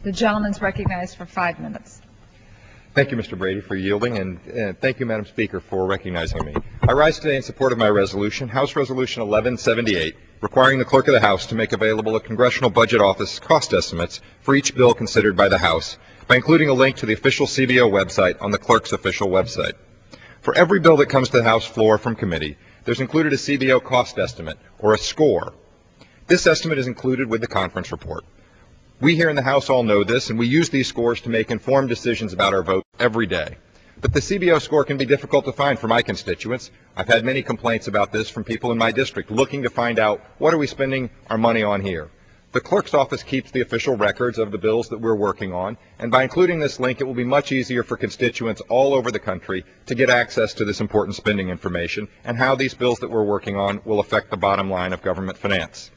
The gentleman is recognized for 5 minutes. Thank you, Mr. Brady, for yielding, and thank you, Madam Speaker, for recognizing me. I rise today in support of my resolution, House Resolution 1178, requiring the Clerk of the House to make available a Congressional Budget Office cost estimates for each bill considered by the House by including a link to the official CBO website on the Clerk's official website. For every bill that comes to the House floor from committee, there's included a CBO cost estimate, or a score. This estimate is included with the conference report. We here in the House all know this, and we use these scores to make informed decisions about our vote every day. But the CBO score can be difficult to find for my constituents. I've had many complaints about this from people in my district looking to find out, what are we spending our money on here? The clerk's office keeps the official records of the bills that we're working on, and by including this link, it will be much easier for constituents all over the country to get access to this important spending information and how these bills that we're working on will affect the bottom line of government finance.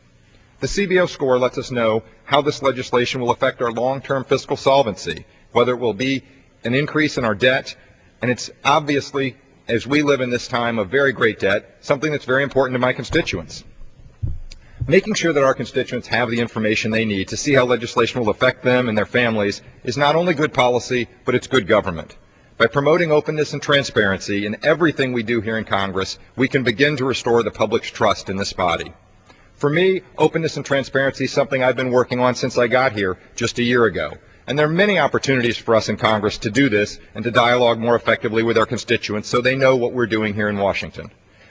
The CBO score lets us know how this legislation will affect our long-term fiscal solvency, whether it will be an increase in our debt, and it's obviously, as we live in this time of very great debt, something that's very important to my constituents. Making sure that our constituents have the information they need to see how legislation will affect them and their families is not only good policy, but it's good government. By promoting openness and transparency in everything we do here in Congress, we can begin to restore the public's trust in this body. For me, openness and transparency is something I've been working on since I got here just a year ago. And there are many opportunities for us in Congress to do this and to dialogue more effectively with our constituents so they know what we're doing here in Washington.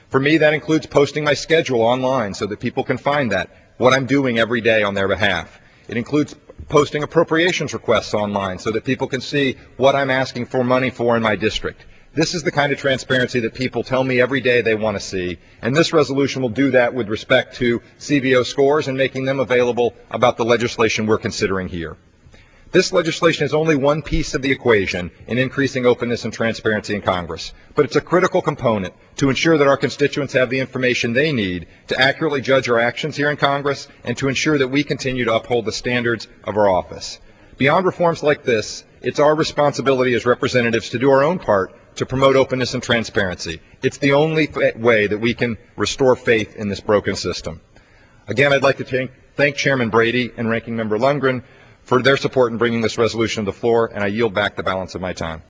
For me, that includes posting my schedule online so that people can find that, what I'm doing every day on their behalf. It includes posting appropriations requests online so that people can see what I'm asking for money for in my district. This is the kind of transparency that people tell me every day they want to see, and this resolution will do that with respect to CBO scores and making them available about the legislation we're considering here. This legislation is only one piece of the equation in increasing openness and transparency in Congress, but it's a critical component to ensure that our constituents have the information they need to accurately judge our actions here in Congress and to ensure that we continue to uphold the standards of our office. Beyond reforms like this, it's our responsibility as representatives to do our own part to promote openness and transparency. It's the only way that we can restore faith in this broken system. Again, I'd like to thank Chairman Brady and Ranking Member Lundgren for their support in bringing this resolution to the floor, and I yield back the balance of my time.